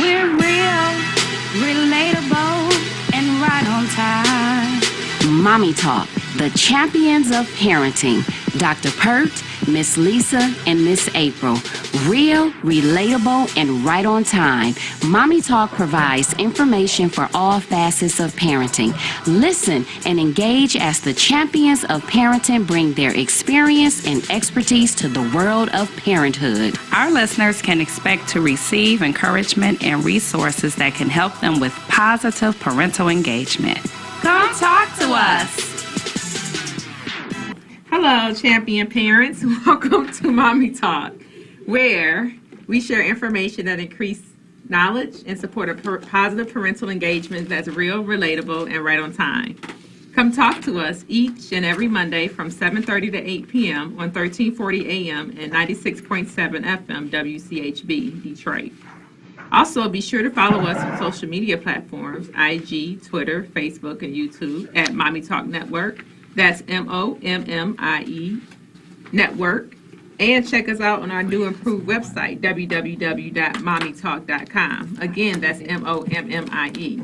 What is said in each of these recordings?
We're real, relatable, and right on time. Mommy Talk, the champions of parenting. Dr. Pert, Miss Lisa, and Miss April. Real, relatable, and right on time. Mommy Talk provides information for all facets of parenting. Listen and engage as the champions of parenting bring their experience and expertise to the world of parenthood. Our listeners can expect to receive encouragement and resources that can help them with positive parental engagement. Come talk to us. Hello, champion parents. Welcome to Mommy Talk, where we share information that increase knowledge and support a positive parental engagement that's real, relatable, and right on time. Come talk to us each and every Monday from 7:30 to 8 p.m. on 1340 AM and 96.7 FM WCHB Detroit. Also, be sure to follow us on social media platforms, IG, Twitter, Facebook, and YouTube at Mommy Talk Network. That's MOMMIE Network. And check us out on our new improved website, www.mommytalk.com. Again, that's MOMMIE.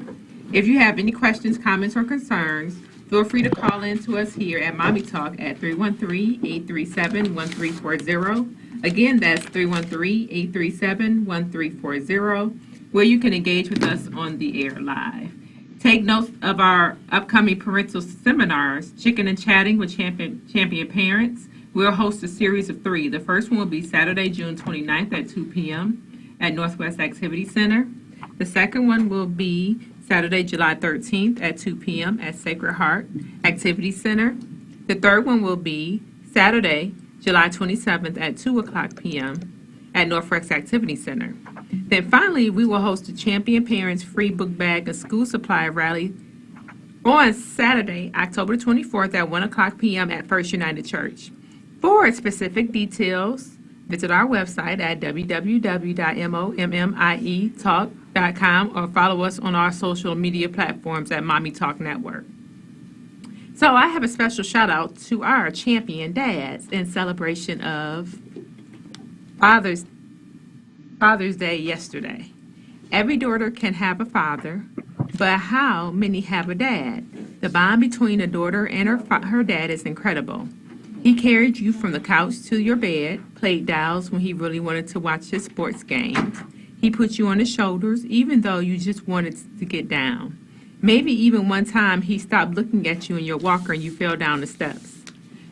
If you have any questions, comments, or concerns, feel free to call in to us here at Mommy Talk at 313-837-1340. Again, that's 313-837-1340, where you can engage with us on the air live. Take note of our upcoming parental seminars, Chicken and Chatting with Champion Parents. We'll host a series of 3. The first one will be Saturday, June 29th at 2 p.m. at Northwest Activity Center. The second one will be Saturday, July 13th at 2 p.m. at Sacred Heart Activity Center. The third one will be Saturday, July 27th at 2 o'clock p.m. at Northwest Activity Center. Then finally, we will host a Champion Parents free book bag and school supply rally on Saturday, October 24th at 1 o'clock p.m. at First United Church. For specific details, visit our website at www.mommietalk.com or follow us on our social media platforms at Mommy Talk Network. So I have a special shout out to our champion dads in celebration of Father's Day yesterday. Every daughter can have a father, but how many have a dad? The bond between a daughter and her dad is incredible. He carried you from the couch to your bed, played dolls when he really wanted to watch his sports games. He put you on his shoulders even though you just wanted to get down. Maybe even one time he stopped looking at you in your walker and you fell down the steps.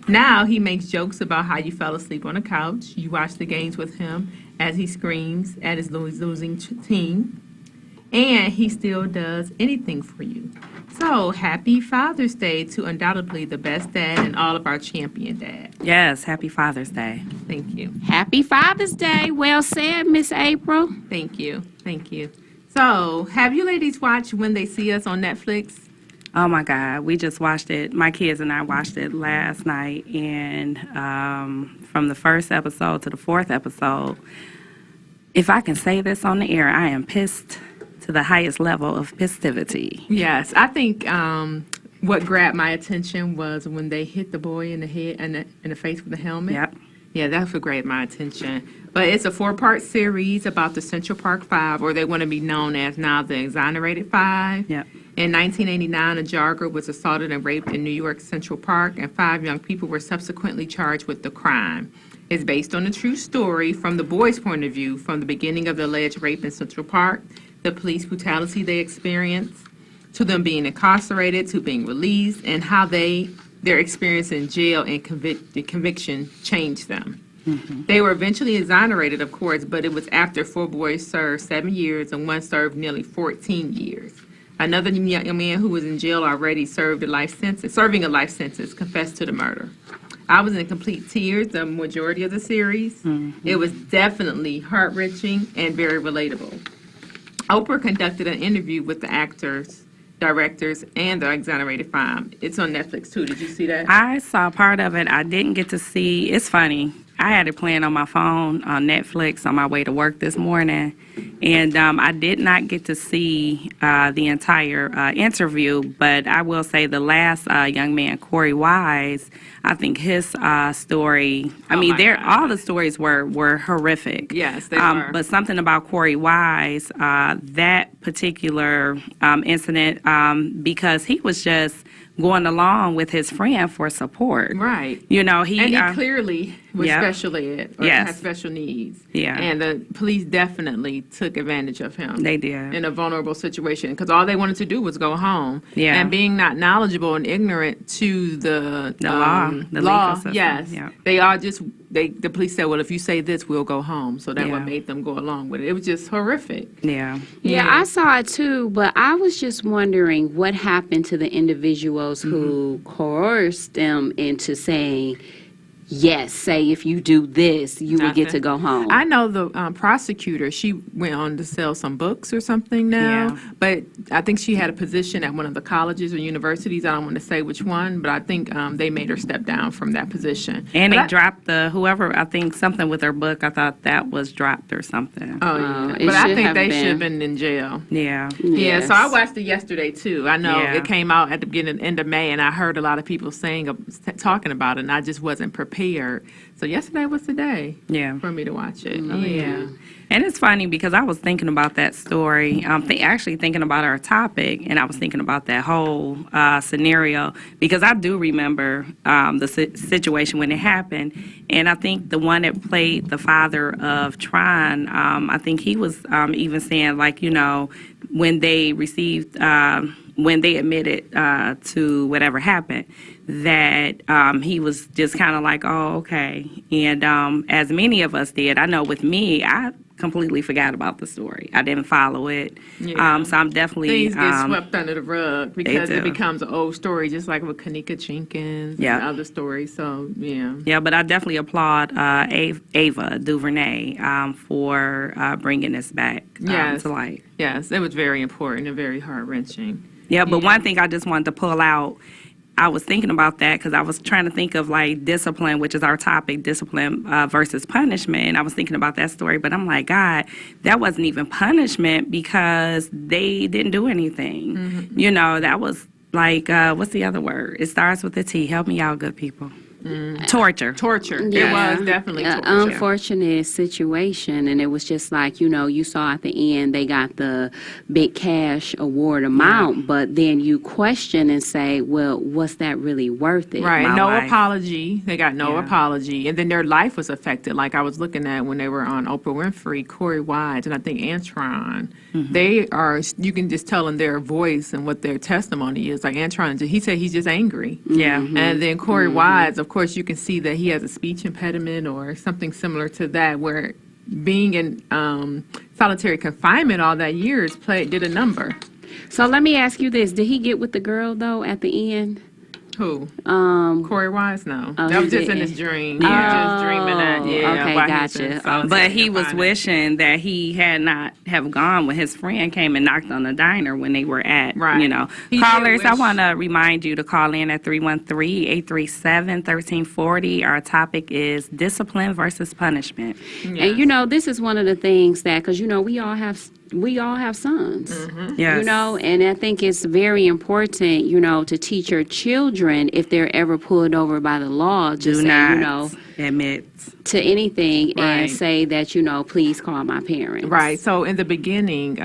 Now he makes jokes about how you fell asleep on the couch. You watch the games with him as he screams at his losing team. And he still does anything for you. So, happy Father's Day to undoubtedly the best dad and all of our champion dads. Yes, happy Father's Day. Thank you. Happy Father's Day. Well said, Miss April. Thank you. Thank you. So, have you ladies watched When They See Us on Netflix? Oh, my God. We just watched it. My kids and I watched it last night. And from the first episode to the 4th episode, if I can say this on the air, I am pissed to the highest level of festivity. Yes, I think what grabbed my attention was when they hit the boy in the head and in the face with the helmet. Yep. Yeah, that's what grabbed my attention. But it's a 4-part series about the Central Park Five, or they want to be known as now the Exonerated Five. Yep. In 1989, a jogger was assaulted and raped in New York Central Park, and 5 young people were subsequently charged with the crime. It's based on a true story from the boys' point of view, from the beginning of the alleged rape in Central Park, the police brutality they experienced, to them being incarcerated, to being released, and how their experience in jail and conviction changed them. Mm-hmm. They were eventually exonerated, of course, but it was after 4 boys served 7 years and one served nearly 14 years. Another young man who was in jail already serving a life sentence, confessed to the murder. I was in complete tears the majority of the series. Mm-hmm. It was definitely heart-wrenching and very relatable. Oprah conducted an interview with the actors, directors, and the Exonerated Five. It's on Netflix, too. Did you see that? I saw part of it. I didn't get to see. It's funny. I had it playing on my phone on Netflix on my way to work this morning, and I did not get to see the entire interview, but I will say the last young man, Corey Wise, I think his story, all the stories were horrific. Yes, they were. But something about Corey Wise, that particular incident, because he was just going along with his friend for support. Right. He clearly was special ed or had special needs. Yeah. And the police definitely took advantage of him. They did. In a vulnerable situation because all they wanted to do was go home. Yeah. And being not knowledgeable and ignorant to the law, the legal system. Yes. Yeah. They are just, the police said, well, if you say this, we'll go home. So that Yeah. what made them go along with it. It was just horrific. Yeah. Yeah, I saw it too, but I was just wondering what happened to the individuals who coerced them into saying, yes, say if you do this, you will get to go home. I know the prosecutor, she went on to sell some books or something now, Yeah. but I think she had a position at one of the colleges or universities. I don't want to say which one, but I think they made her step down from that position. And But they dropped whoever, I think something with her book, I thought that was dropped or something. Oh, yeah. it But I should think have they been. should have been in jail. Yeah. Yeah, so Yes. I watched it yesterday too. I know Yeah. it came out at the end of May, and I heard a lot of people talking about it, and I just wasn't prepared. So yesterday was the day Yeah. for me to watch it. Oh yeah. And it's funny because I was thinking about that story, actually thinking about our topic, and I was thinking about that whole scenario because I do remember the situation when it happened. And I think the one that played the father of Tron, I think he was even saying, like, when they received, when they admitted to whatever happened, that he was just kind of like, oh, okay. And as many of us did, I know with me, I completely forgot about the story. I didn't follow it. Yeah. So I'm definitely... Things get swept under the rug because it do. becomes an old story, just like with Kanika Jenkins Yeah. and other stories. So, yeah. Yeah, but I definitely applaud Ava DuVernay for bringing this back Yes. to light. Yes, it was very important and very heart-wrenching. Yeah, but Yeah. one thing I just wanted to pull out, I was thinking about that because I was trying to think of like discipline, which is our topic, discipline versus punishment. And I was thinking about that story, but I'm like, God, that wasn't even punishment because they didn't do anything. That was like, what's the other word? It starts with a T. Help me out, good people. Torture. Torture. Yeah. It was definitely An torture. unfortunate situation, and it was just like, you saw at the end they got the big cash award amount, but then you question and say, well, was that really worth it? Right, My no life. apology. They got no Yeah. apology. And then their life was affected. Like I was looking at when they were on Oprah Winfrey, Corey Wise, and I think Antron. They are, you can just tell in their voice and what their testimony is. Like Antron, he said he's just angry. Yeah. And then Corey Wise, of course, you can see that he has a speech impediment or something similar to that, where being in solitary confinement all that years did a number. So let me ask you this. Did he get with the girl, though, at the end? Who? Um, Corey Wise? No. Oh, That he was just in didn't. his dream. He was just dreaming that, yeah. okay, while he was in gotcha. solitary But he was confinement. wishing that he had not have gone when his friend came and knocked on the diner when they were at, Right. He did Callers, I wish- want to remind you to call in at 313-837-1340. Our topic is discipline versus punishment. And this is one of the things that, because we all have sons. Yes. And I think it's very important, to teach your children if they're ever pulled over by the law, just Do say, not admit. to anything Right. and say that, please call my parents. Right. So in the beginning,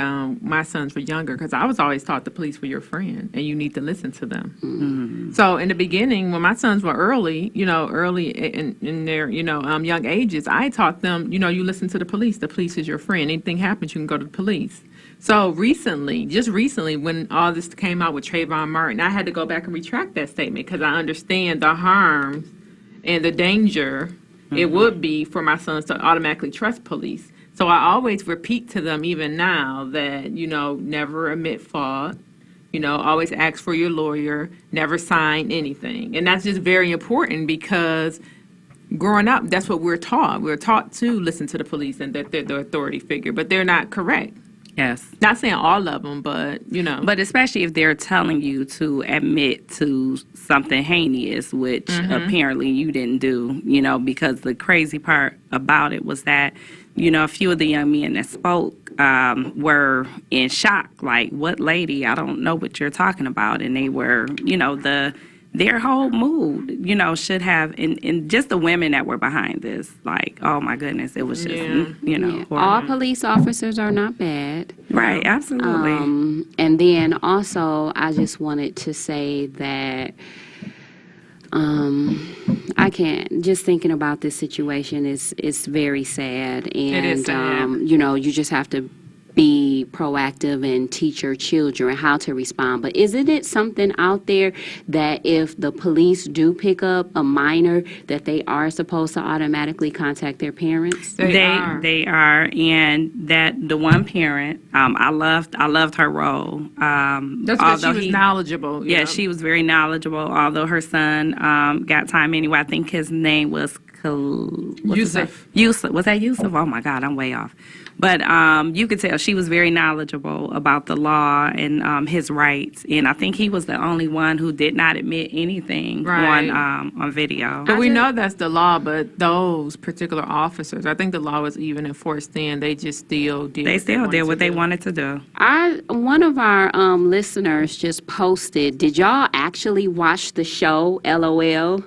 my sons were younger because I was always taught the police were your friend and you need to listen to them. So in the beginning, when my sons were early in their, young ages, I taught them, you listen to the police. The police is your friend. Anything happens, you can go to the police. So just recently, when all this came out with Trayvon Martin, I had to go back and retract that statement because I understand the harms and the danger it would be for my sons to automatically trust police. So I always repeat to them, even now, that, never admit fault, always ask for your lawyer, never sign anything. And that's just very important because growing up, that's what we're taught. We're taught to listen to the police and that they're the authority figure, but they're not correct. Yes. Not saying all of them, but, But especially if they're telling you to admit to something heinous, which apparently you didn't do, because the crazy part about it was that, a few of the young men that spoke were in shock. Like, what lady? I don't know what you're talking about. And they were, their whole mood, should have, and just the women that were behind this, like, oh my goodness, it was just, horrible. All police officers are not bad. Right, absolutely. And then also, I just wanted to say that I can't, just thinking about this situation is very sad. And, It is sad. You just have to be proactive and teach your children how to respond. But isn't it something out there that if the police do pick up a minor, that they are supposed to automatically contact their parents? They are, and that the one parent, I loved her role. That's because she was knowledgeable. Yeah, she was very knowledgeable. Although her son got time anyway. I think his name was Yusuf. Yusuf. Was that Yusuf? Oh my God, I'm way off. But you could tell she was very knowledgeable about the law and his rights. And I think he was the only one who did not admit anything on video. But we know that's the law, but those particular officers, I think the law was even enforced then. They just still did. They still did what they wanted to do. One of our listeners just posted, did y'all actually watch the show, LOL?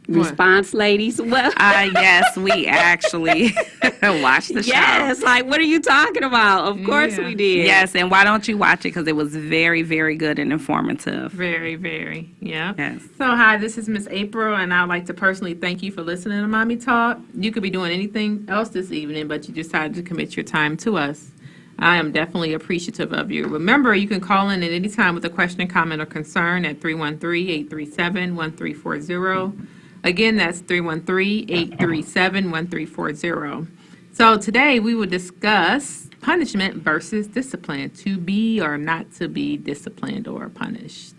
Response, ladies. Well, yes, we actually watched the show. Yes, like, what are you talking about? Of course we did. Yes, and why don't you watch it? Because it was very, very good and informative. Very, very, yeah. Yes. So, hi, this is Miss April, and I'd like to personally thank you for listening to Mommy Talk. You could be doing anything else this evening, but you decided to commit your time to us. I am definitely appreciative of you. Remember, you can call in at any time with a question, comment, or concern at 313-837-1340. Again, that's 313-837-1340. So today we will discuss punishment versus discipline, to be or not to be disciplined or punished.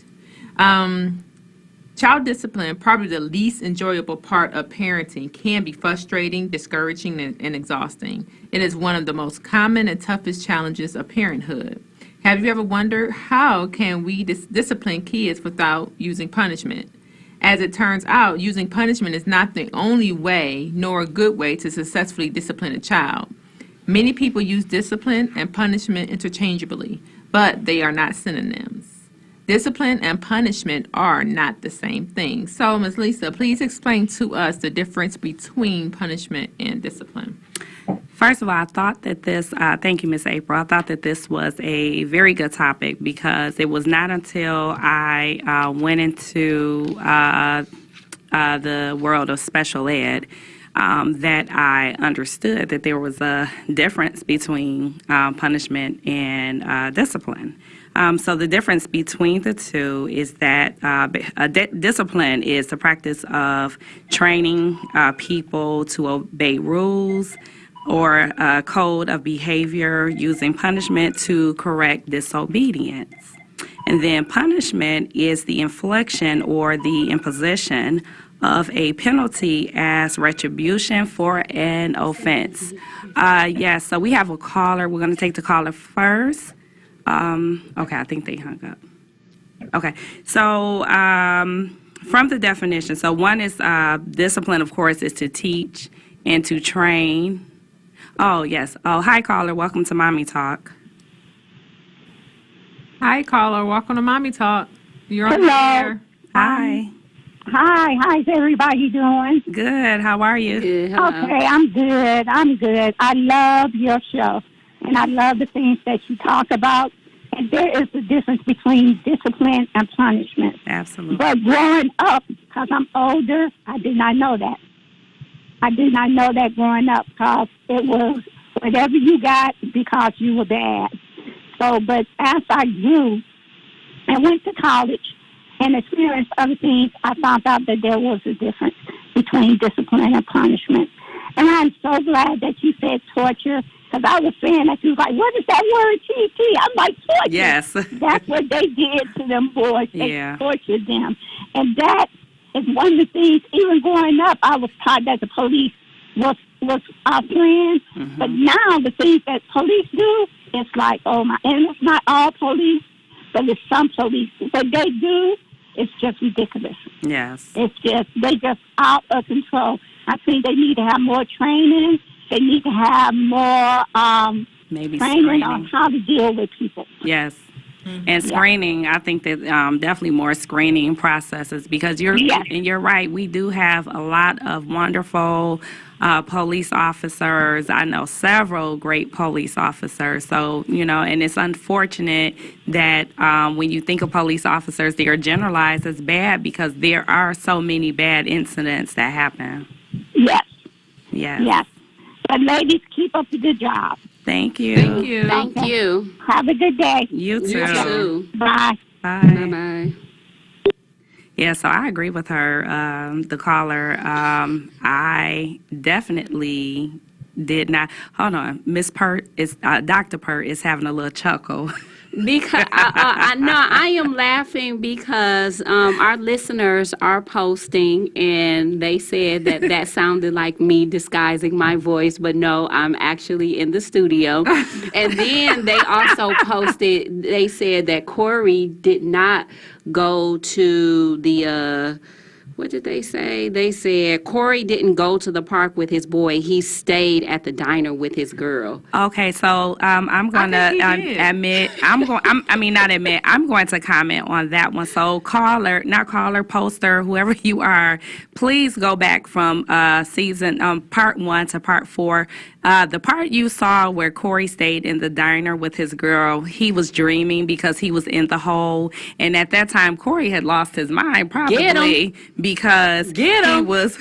Child discipline, probably the least enjoyable part of parenting, can be frustrating, discouraging, and exhausting. It is one of the most common and toughest challenges of parenthood. Have you ever wondered how can we discipline kids without using punishment? As it turns out, using punishment is not the only way, nor a good way, to successfully discipline a child. Many people use discipline and punishment interchangeably, but they are not synonyms. Discipline and punishment are not the same thing. So, Ms. Lisa, please explain to us the difference between punishment and discipline. First of all, I thought that this, thank you, Miss April, I thought that this was a very good topic because it was not until I went into the world of special ed that I understood that there was a difference between punishment and discipline. So the difference between the two is that discipline is the practice of training people to obey rules or a code of behavior using punishment to correct disobedience. And then punishment is the infliction or the imposition of a penalty as retribution for an offense. Yes, so we have a caller. We're going to take the caller first. Okay, I think they hung up. Okay, so from the definition, so one is discipline, of course, is to teach and to train. Oh, yes. Oh, hi, caller. Welcome to Mommy Talk. Hi, caller. Welcome to Mommy Talk. You're on Hello. the air. Hi. Hi, how's everybody doing? Good. How are you? Good, hello. Okay, I'm good. I love your show, and I love the things that you talk about. And there is a difference between discipline and punishment. Absolutely. But growing up, because I'm older, I did not know that. I did not know that growing up because it was whatever you got because you were bad. So, but as I grew and went to college and experienced other things, I found out that there was a difference between discipline and punishment. And I'm so glad that you said torture, because I was saying that, you was like, what is that word, TT? I'm like, torture. Yes. That's what they did to them boys. They Yeah. tortured them. And that is one of the things, even growing up, I was taught that the police was was our friend. But now the things that police do, it's like, oh my, and it's not all police, but it's some police. What they do, it's just ridiculous. Yes. It's just, they just out of control. I think they need to have more training. They need to have more Maybe training screening. on how to deal with people. Yes. And screening, I think that definitely more screening processes, because you're right. We do have a lot of wonderful police officers. I know several great police officers. So, and it's unfortunate that when you think of police officers, they are generalized as bad because there are so many bad incidents that happen. Yes. Yes. Yes. But ladies, keep up the good job. Thank you. Thank you. Thank you. Have a good day. You too. You too. Bye. Bye. Bye-bye. Yeah, so I agree with her, the caller. I definitely did not. Hold on. Miss Pert is, Dr. Pert is having a little chuckle. Because I am laughing because our listeners are posting, and they said that sounded like me disguising my voice, but no, I'm actually in the studio. And then they also posted, they said that Corey did not go to the what did they say? They said Corey didn't go to the park with his boy. He stayed at the diner with his girl. Okay, so I'm going to admit, I'm going to comment on that one. So poster, whoever you are, please go back from season part 1 to part 4. The part you saw where Corey stayed in the diner with his girl, he was dreaming because he was in the hole. And at that time, Corey had lost his mind, probably because he was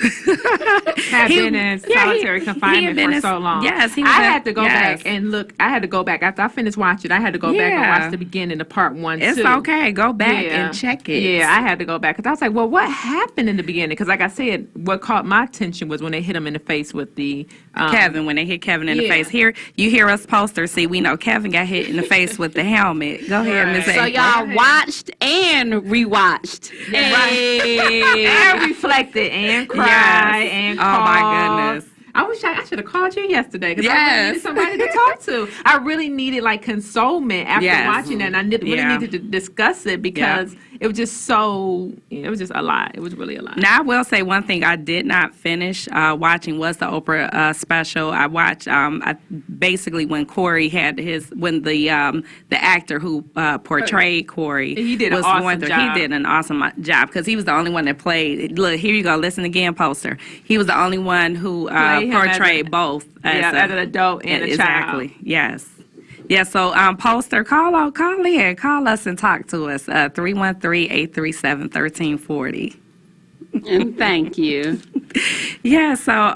Had been in solitary confinement for so long. Yes, I had to go back and look. I had to go back after I finished watching. I had to go back and watch the beginning of part 1 It's too. okay. Go back and check it. Yeah, I had to go back because I was like, well, what happened in the beginning? Because like I said, what caught my attention was when they hit him in the face with the Kevin, when they hit Kevin in the face. Here, you hear us posters. See, we know Kevin got hit in the face with the helmet. Go ahead, Miss So April. y'all watched and rewatched. Hey. and reflected and cried and Oh, called. my goodness. I wish I should have called you yesterday because I Yes. really needed somebody to talk to. I really needed like consolement after Yes. watching that, and I really needed to discuss it because it was just so. It was just a lot. It was really a lot. Now, I will say one thing I did not finish watching was the Oprah special. I watched basically when Corey had when the actor who portrayed Corey He did an was awesome going through. job. He did an awesome job because he was the only one that played. Look, here you go. Listen again, poster. He was the only one who him as portrayed both as an adult and a exactly. child. Yes. Yeah, so poster, call us and talk to us. 313-837-1340. And thank you. Yeah, so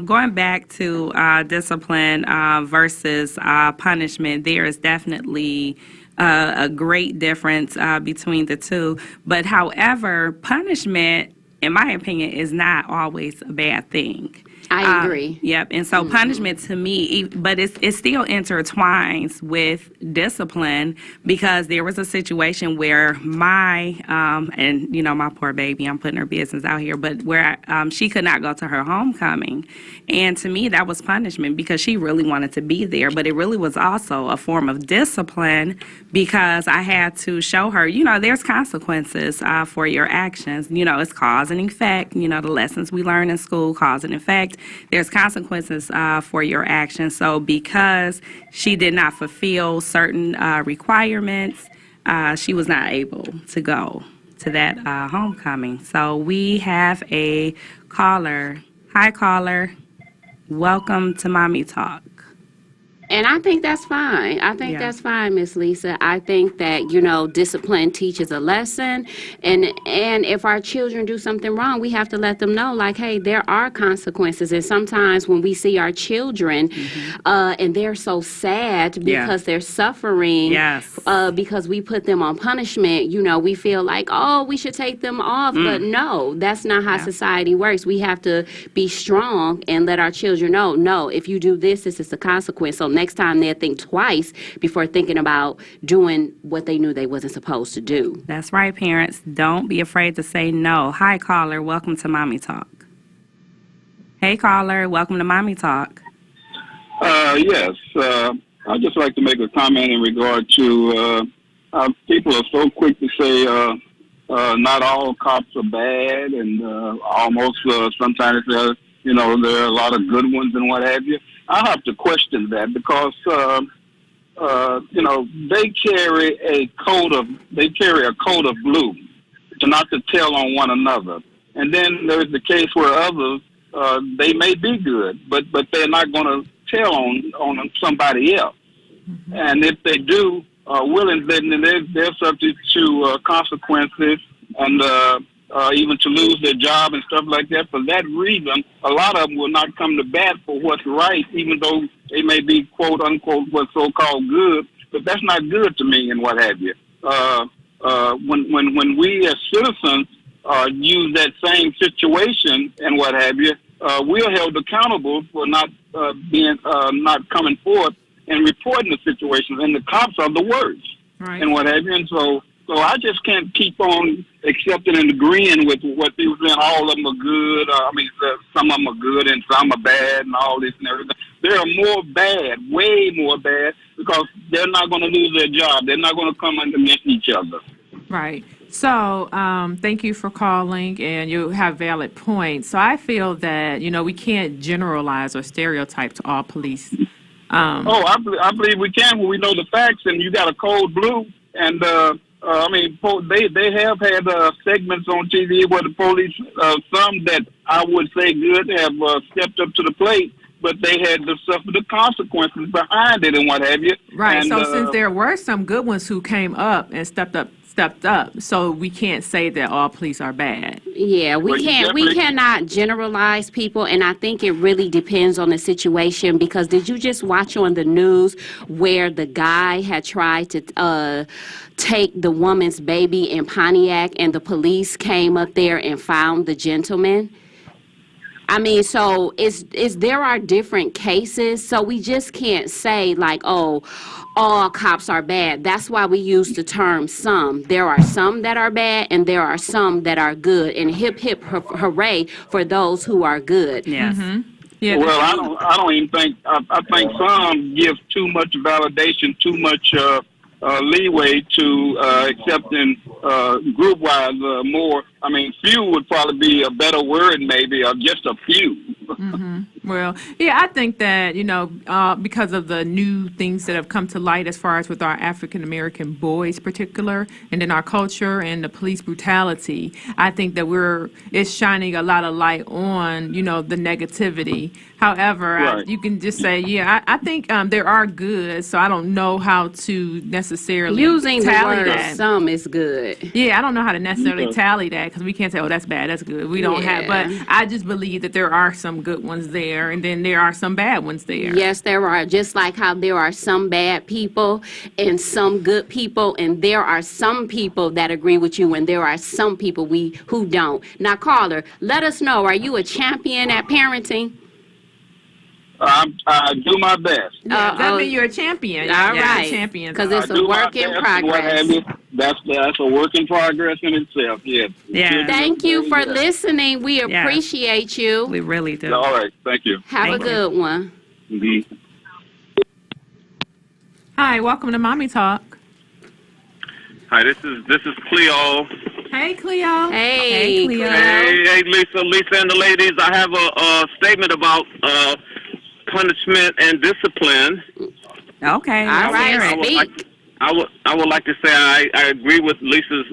going back to discipline versus punishment, there is definitely a great difference between the two. But however, punishment, in my opinion, is not always a bad thing. I agree. Yep. And so punishment to me, but it still intertwines with discipline, because there was a situation where my poor baby, I'm putting her business out here, but where she could not go to her homecoming. And to me, that was punishment because she really wanted to be there. But it really was also a form of discipline because I had to show her, there's consequences for your actions. It's cause and effect. The lessons we learn in school, cause and effect. There's consequences for your actions. So because she did not fulfill certain requirements, she was not able to go to that homecoming. So we have a caller. Hi, caller. Welcome to Mommy Talk. And I think that's fine. That's fine, Miss Lisa. I think that, discipline teaches a lesson. And if our children do something wrong, we have to let them know, like, hey, there are consequences. And sometimes when we see our children and they're so sad because they're suffering, because we put them on punishment, we feel like, oh, we should take them off. But no, that's not how society works. We have to be strong and let our children know, no, if you do this, this is the consequence. So next time they'll think twice before thinking about doing what they knew they wasn't supposed to do. That's right, parents. Don't be afraid to say no. Hi, caller. Welcome to Mommy Talk. Hey, caller. Welcome to Mommy Talk. Yes. I'd just like to make a comment in regard to people are so quick to say not all cops are bad, and almost sometimes there are a lot of good ones and what have you. I have to question that because they carry a coat of blue to not to tell on one another, and then there's the case where others they may be good, but they're not going to tell on somebody else. Mm-hmm. And if they do, then they're subject to consequences and even to lose their job and stuff like that. For that reason, a lot of them will not come to bat for what's right, even though they may be quote unquote what's so-called good. But that's not good to me and what have you. When we as citizens use that same situation and what have you, we're held accountable for not coming forth and reporting the situations, and the cops are the worst, right, and what have you. And so I just can't keep on accepting and agreeing with what people saying. All of them are good. Some of them are good and some are bad, and all this and everything. There are more bad, way more bad, because they're not going to lose their job. They're not going to come against each other. Right. So thank you for calling, and you have valid points. So I feel that, we can't generalize or stereotype to all police. I believe we can when we know the facts, and you got a code blue. And, they have had segments on TV where the police, some that I would say good, have stepped up to the plate, but they had to suffer the consequences behind it and what have you. Right. And, so since there were some good ones who came up and stepped up, so we can't say that all police are bad. Yeah, we cannot generalize people, and I think it really depends on the situation, because did you just watch on the news where the guy had tried to take the woman's baby in Pontiac, and the police came up there and found the gentleman? So there are different cases, so we just can't say like, oh, all cops are bad. That's why we use the term some. There are some that are bad, and there are some that are good. And hip hip hooray for those who are good. Yes. Mm-hmm. Yeah. Well, I don't even think. I think some give too much validation, too much leeway to accepting group-wise more. Few would probably be a better word, maybe, or just a few. Mm-hmm. Well, yeah, I think that, because of the new things that have come to light as far as with our African-American boys particular, and in our culture and the police brutality, I think that it's shining a lot of light on, the negativity. However, right. You can just say, I think there are good, so I don't know how to necessarily using tally the word that. Some is good. Yeah, I don't know how to necessarily tally that, because we can't say, oh, that's bad, that's good. We don't have, but I just believe that there are some good ones there, and then there are some bad ones there. Yes, there are. Just like how there are some bad people and some good people, and there are some people that agree with you, and there are some people who don't. Now, caller, let us know, are you a champion at parenting? I do my best. That means you're a champion. All right. Champion. Because it's a work in progress. That's a work in progress in itself, yes. Yeah. Thank you for listening. We appreciate you. We really do. All right. Thank you. Have a good one. Mm-hmm. Hi, welcome to Mommy Talk. Hi, this is Cleo. Hey, Cleo. Hey, Cleo. Hey, Lisa and the ladies. I have a statement about punishment and discipline. Okay. All right, speak. I would like to say I agree with Lisa's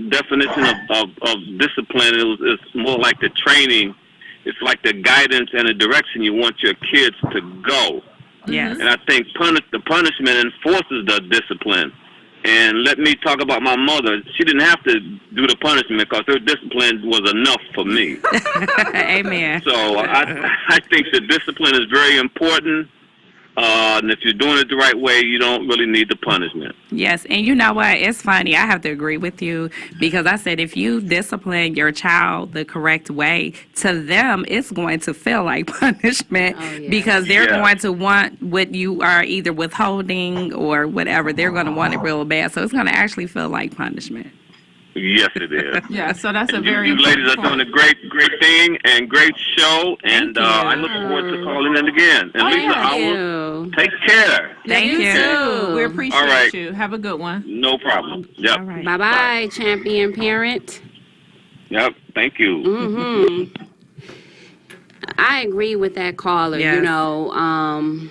definition of discipline. It's more like the training. It's like the guidance and the direction you want your kids to go. Yes. And I think the punishment enforces the discipline. And let me talk about my mother. She didn't have to do the punishment because her discipline was enough for me. Amen. So I think the discipline is very important. And if you're doing it the right way, you don't really need the punishment. Yes, and you know what? It's funny. I have to agree with you, because I said if you discipline your child the correct way, to them it's going to feel like punishment, because they're going to want what you are either withholding or whatever. They're going to want it real bad, so it's going to actually feel like punishment. Yes, it is. Yeah, so that's a And very you ladies are important doing a great thing and great show, and I look forward to calling in again. And Lisa, Thank I will you. take care. Thank you you. too. We appreciate All right. you. Have a good one. No problem. Yep. All right. Bye-bye, champion parent. Yep. Thank you. Mm-hmm. I agree with that caller. Yes. You know,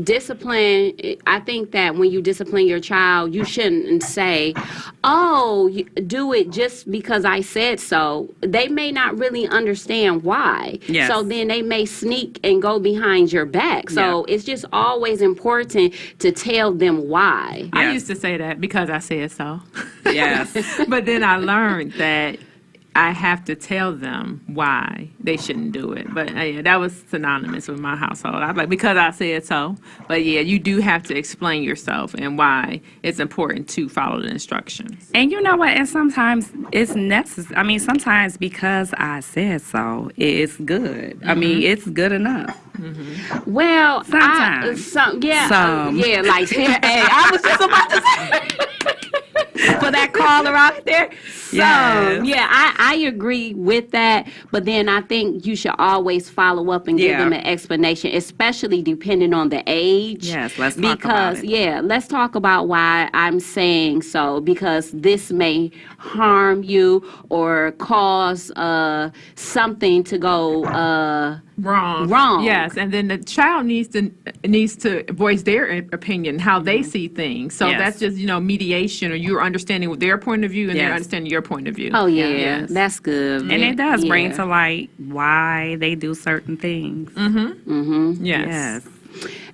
discipline, I think that when you discipline your child, you shouldn't say, oh, do it just because I said so. They may not really understand why. Yes. So then they may sneak and go behind your back. So it's just always important to tell them why. I Yes. used to say that because I said so. Yes. But then I learned that I have to tell them why they shouldn't do it. But yeah, that was synonymous with my household. I was like, because I said so. But yeah, you do have to explain yourself and why it's important to follow the instructions. And you know what? And sometimes it's necessary. I mean, sometimes because I said so, it's good. I mean, it's good enough. Well, Sometimes. Some. yeah, like, hey, I was just about to say. For that caller out there. So, Yes. yeah, I agree with that. But then I think you should always follow up and give Yeah. them an explanation, especially depending on the age. Yes, let's talk about it. Yeah, let's talk about why I'm saying so. Because this may harm you or cause something to go wrong. Yes, and then the child needs to voice their opinion, how they see things. So Yes. that's just mediation, or you're understanding their point of view and they're Yes. understanding your point of view. Oh, yeah, Yes. that's good. And it does bring Yeah. to light why they do certain things. Yes.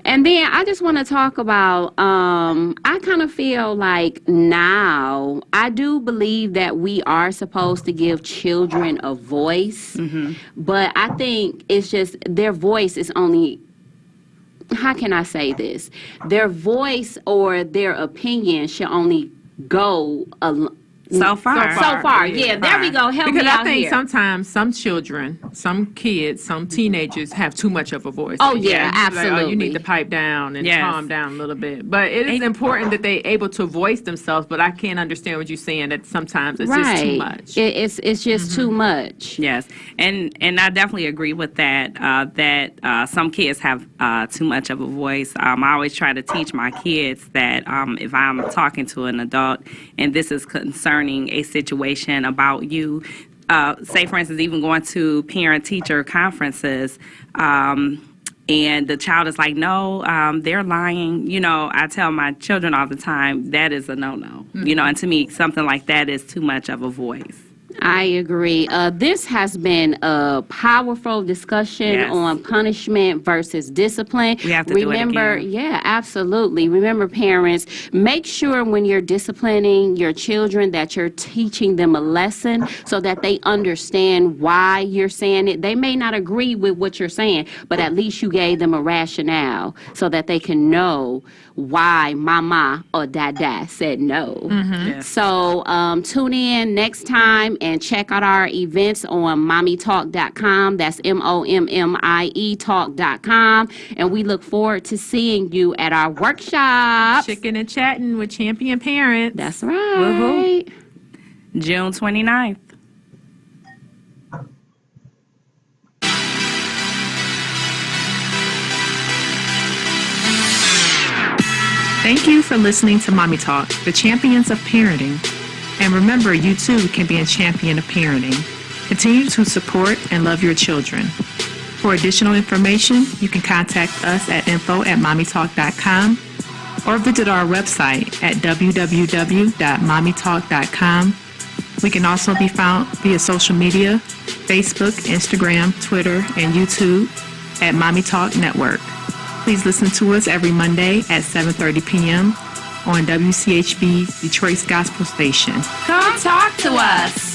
And then I just want to talk about, I kind of feel like now, I do believe that we are supposed to give children a voice, but I think it's just their voice is only, how can I say this? Their voice or their opinion should only go So far. so far. Yeah, there we go. Help Because me I out think here. sometimes some children, some kids, some teenagers have too much of a voice. Oh, yeah, Like, oh, you absolutely. need to pipe down and Yes. calm down a little bit. But it is important that they able to voice themselves. But I can't understand what you're saying, that sometimes it's just too much. It's just too much. Yes, and I definitely agree with that. That some kids have too much of a voice. I always try to teach my kids that if I'm talking to an adult and this is concerning a situation about you, say for instance, even going to parent-teacher conferences. And the child is like, no, they're lying. You know, I tell my children all the time, that is a no-no. You know, and to me, something like that is too much of a voice. I agree. This has been a powerful discussion Yes. on punishment versus discipline. We have to do it Remember, again. yeah, absolutely. Remember, parents, make sure when you're disciplining your children that you're teaching them a lesson so that they understand why you're saying it. They may not agree with what you're saying, but at least you gave them a rationale so that they can know why mama or dada said no. Yes. So tune in next time and check out our events on mommietalk.com. That's MOMMIE talk.com. And we look forward to seeing you at our workshop. Chicken and chatting with champion parents. That's right. June 29th. Thank you for listening to Mommy Talk, the champions of parenting. And remember, you too can be a champion of parenting. Continue to support and love your children. For additional information, you can contact us at info@mommytalk.com or visit our website at www.mommytalk.com. We can also be found via social media, Facebook, Instagram, Twitter, and YouTube at Mommy Talk Network. Please listen to us every Monday at 7:30 p.m. on WCHB Detroit's Gospel Station. Come talk to us.